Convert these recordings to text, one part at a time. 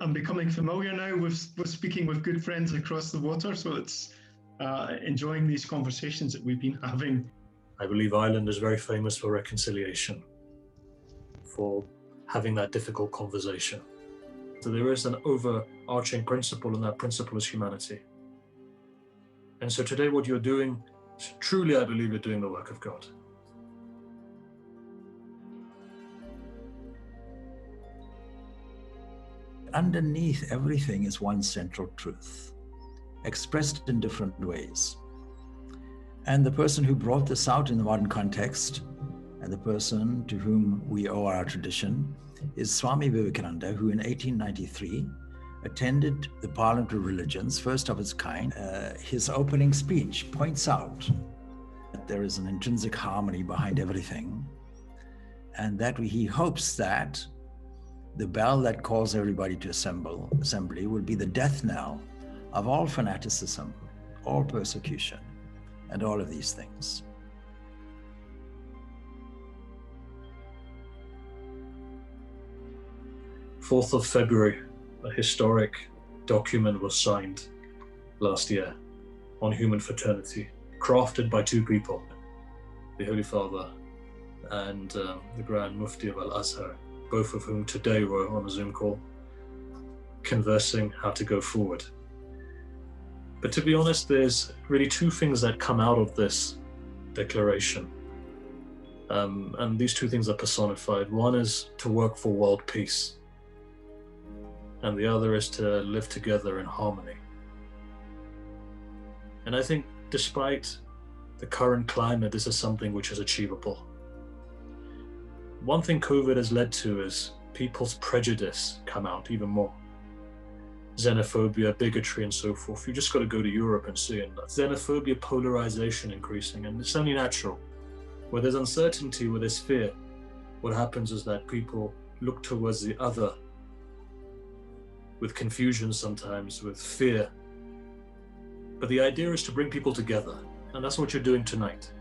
I'm becoming familiar now with speaking with good friends across the water, so it's enjoying these conversations that we've been having. I believe Ireland is very famous for reconciliation, for having that difficult conversation. So there is an overarching principle, and that principle is humanity. And so today what you're doing, truly I believe you're doing the work of God. Underneath everything is one central truth, expressed in different ways. And the person who brought this out in the modern context, and the person to whom we owe our tradition, is Swami Vivekananda, who in 1893 attended the Parliament of Religions, first of its kind. His opening speech points out that there is an intrinsic harmony behind everything, and that he hopes that the bell that calls everybody to assembly will be the death knell of all fanaticism, all persecution, and all of these things. February 4th, a historic document was signed last year on human fraternity, crafted by two people, the Holy Father and the Grand Mufti of Al-Azhar, both of whom today were on a Zoom call, conversing how to go forward. But to be honest, there's really two things that come out of this declaration. And these two things are personified. One is to work for world peace, and the other is to live together in harmony. And I think despite the current climate, this is something which is achievable. One thing COVID has led to is people's prejudice come out even more. Xenophobia, bigotry, and so forth. You just got to go to Europe and see it. Xenophobia, polarization increasing, and it's only natural. Where there's uncertainty, where there's fear, what happens is that people look towards the other with confusion sometimes, with fear. But the idea is to bring people together, and that's what you're doing tonight.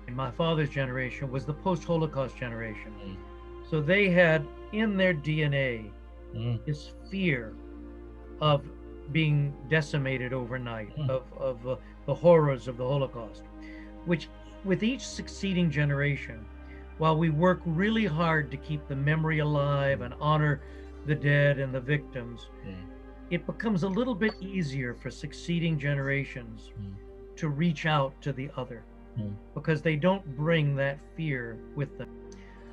My father's generation was the post-Holocaust generation. So they had in their DNA this fear of being decimated overnight, of the horrors of the Holocaust, which with each succeeding generation, while we work really hard to keep the memory alive and honor the dead and the victims, it becomes a little bit easier for succeeding generations to reach out to the other, because they don't bring that fear with them.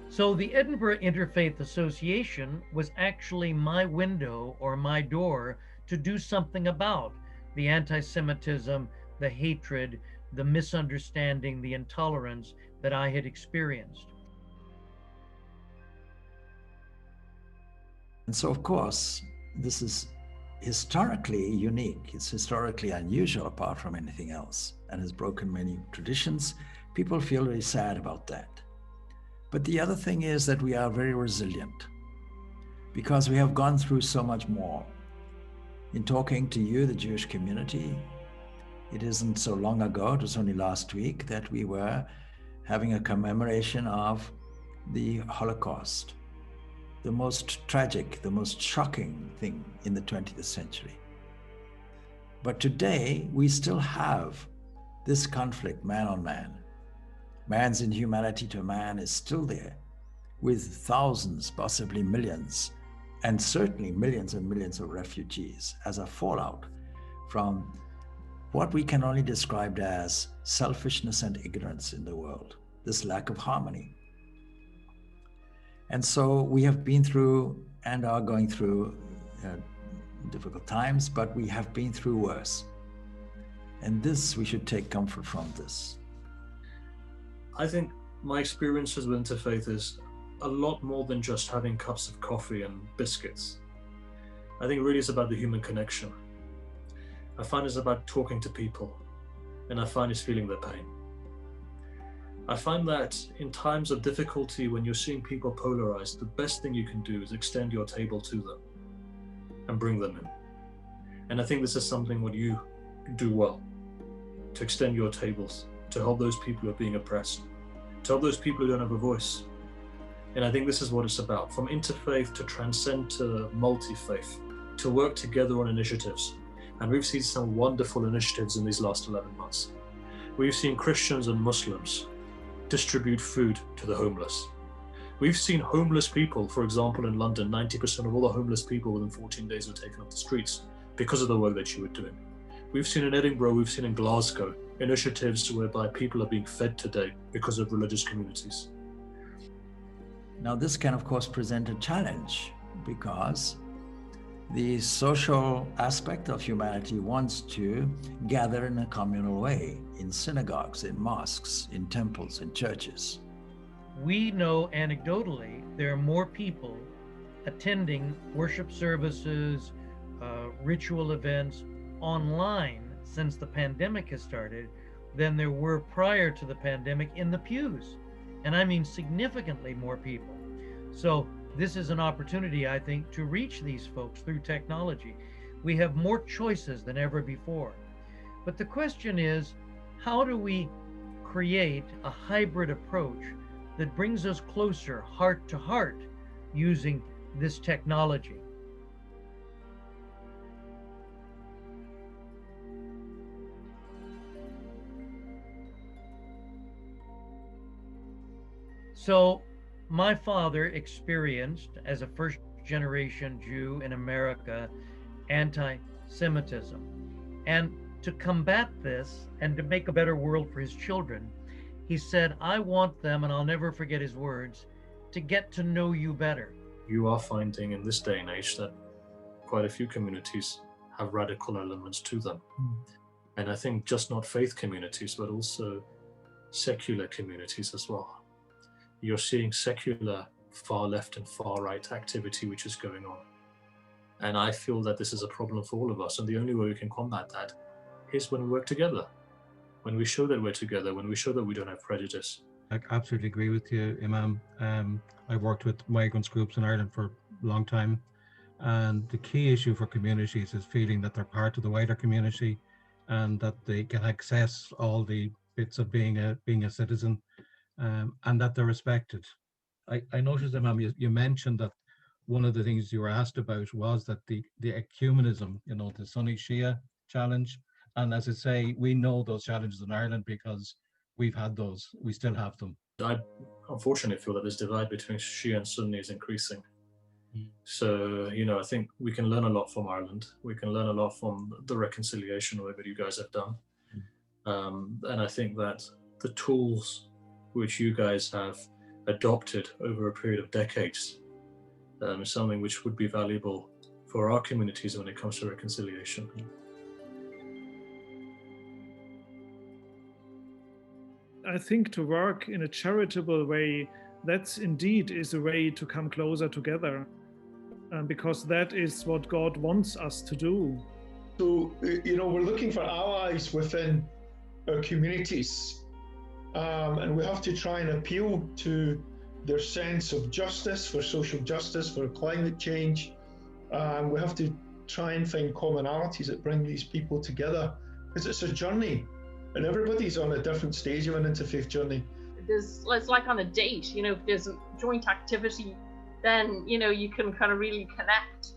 So the Edinburgh Interfaith Association was actually my window or my door to do something about the anti-Semitism, the hatred, the misunderstanding, the intolerance that I had experienced. And so, of course, this is historically unique. It's historically unusual apart from anything else, and has broken many traditions. People feel very sad about that. But the other thing is that we are very resilient because we have gone through so much more. In talking to you, the Jewish community, it isn't so long ago, it was only last week, that we were having a commemoration of the Holocaust, the most tragic, the most shocking thing in the 20th century. But today, we still have this conflict, man on man. Man's inhumanity to man is still there, with thousands, possibly millions, and certainly millions and millions of refugees as a fallout from what we can only describe as selfishness and ignorance in the world, this lack of harmony. And so we have been through and are going through difficult times, but we have been through worse. And this, we should take comfort from this. I think my experiences with Interfaith is a lot more than just having cups of coffee and biscuits. I think really it's about the human connection. I find it's about talking to people, and I find it's feeling their pain. I find that in times of difficulty, when you're seeing people polarized, the best thing you can do is extend your table to them and bring them in. And I think this is something what you do well, to extend your tables, to help those people who are being oppressed, to help those people who don't have a voice, And I think this is what it's about, from interfaith to transcend to multi-faith, to work together on initiatives. And we've seen some wonderful initiatives in these last 11 months. We've seen Christians and Muslims distribute food to the homeless. We've seen homeless people, for example, in London, 90% of all the homeless people within 14 days were taken off the streets because of the work that you were doing. We've seen in Edinburgh, we've seen in Glasgow, initiatives whereby people are being fed today because of religious communities. Now, this can, of course, present a challenge because the social aspect of humanity wants to gather in a communal way, in synagogues, in mosques, in temples, in churches. We know anecdotally there are more people attending worship services, ritual events online since the pandemic has started than there were prior to the pandemic in the pews. And I mean significantly more people. So this is an opportunity, I think, to reach these folks through technology. We have more choices than ever before. But the question is, how do we create a hybrid approach that brings us closer, heart to heart, using this technology? So my father experienced, as a first-generation Jew in America, anti-Semitism. And to combat this and to make a better world for his children, he said, I want them, and I'll never forget his words, to get to know you better. You are finding in this day and age that quite a few communities have radical elements to them. And I think just not faith communities, but also secular communities as well. You're seeing secular far left and far right activity which is going on. And I feel that this is a problem for all of us. And the only way we can combat that is when we work together. When we show that we're together, when we show that we don't have prejudice. I absolutely agree with you, Imam. I've worked with migrants groups in Ireland for a long time. And the key issue for communities is feeling that they're part of the wider community and that they can access all the bits of being a citizen. And that they're respected. I noticed, Imam, you mentioned that one of the things you were asked about was that the ecumenism, the Sunni Shia challenge. And as I say, we know those challenges in Ireland because we've had those, we still have them. I unfortunately feel that this divide between Shia and Sunni is increasing. So, I think we can learn a lot from Ireland. We can learn a lot from the reconciliation work that you guys have done. And I think that the tools which you guys have adopted over a period of decades is something which would be valuable for our communities when it comes to reconciliation. I think to work in a charitable way, that's indeed is a way to come closer together, because that is what God wants us to do. So, we're looking for allies within our communities. And we have to try and appeal to their sense of justice, for social justice, for climate change. We have to try and find commonalities that bring these people together, because it's a journey and everybody's on a different stage of an interfaith journey. It's like on a date, if there's a joint activity, then, you can kind of really connect.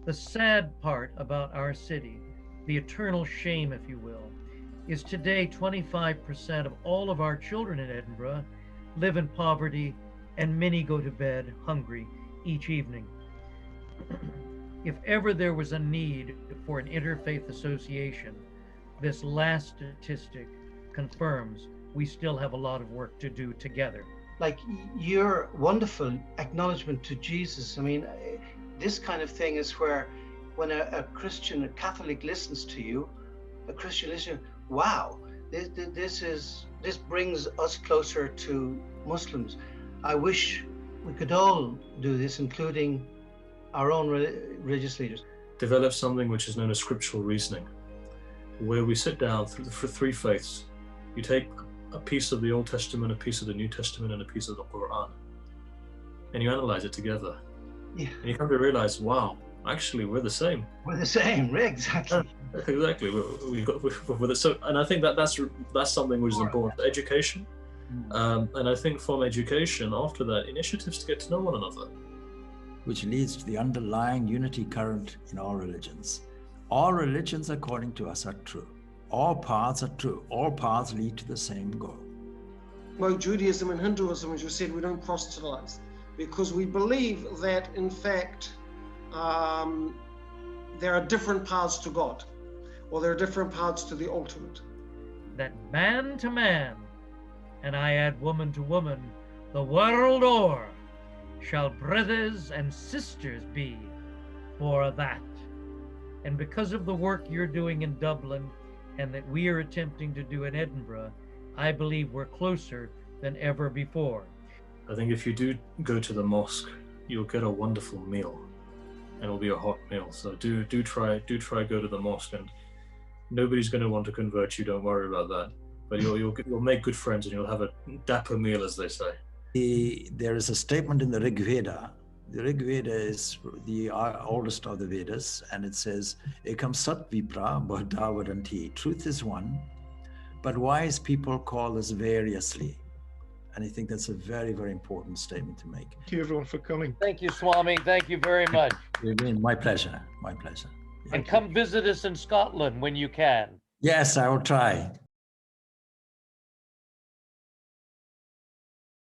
The sad part about our city, the eternal shame, if you will, is today 25% of all of our children in Edinburgh live in poverty, and many go to bed hungry each evening. If ever there was a need for an interfaith association, this last statistic confirms we still have a lot of work to do together. Like your wonderful acknowledgement to Jesus. I mean, this kind of thing is where when a Christian, a Catholic listens to you, a Christian listener, wow, this brings us closer to Muslims. I wish we could all do this, including our own religious leaders. Develop something which is known as scriptural reasoning, where we sit down for three faiths. You take a piece of the Old Testament, a piece of the New Testament, and a piece of the Quran, and you analyze it together. Yeah. And you come to realize, wow, actually, we're the same. We're the same, exactly. Exactly. We've got so, and I think that's something which is important. Education, And I think from education, after that, initiatives to get to know one another. Which leads to the underlying unity current in all religions. All religions, according to us, are true. All paths are true. All paths lead to the same goal. Well, Judaism and Hinduism, as you said, we don't proselytize because we believe that, in fact, there are different paths to God, or there are different paths to the ultimate. That man to man, and I add woman to woman, the world o'er, shall brothers and sisters be for that. And because of the work you're doing in Dublin and that we are attempting to do in Edinburgh, I believe we're closer than ever before. I think if you do go to the mosque, you'll get a wonderful meal, and it'll be a hot meal. So do try go to the mosque, and nobody's going to want to convert you. Don't worry about that. But you'll make good friends, and you'll have a dapper meal, as they say. There is a statement in the Rig Veda. The Rig Veda is the oldest of the Vedas, and it says, Ekam Sat Vipra Bahda Vadanti. Truth is one, but wise people call us variously. And I think that's a very, very important statement to make. Thank you, everyone, for coming. Thank you, Swami. Thank you very much. My pleasure. My pleasure. And come visit us in Scotland when you can. Yes, I will try.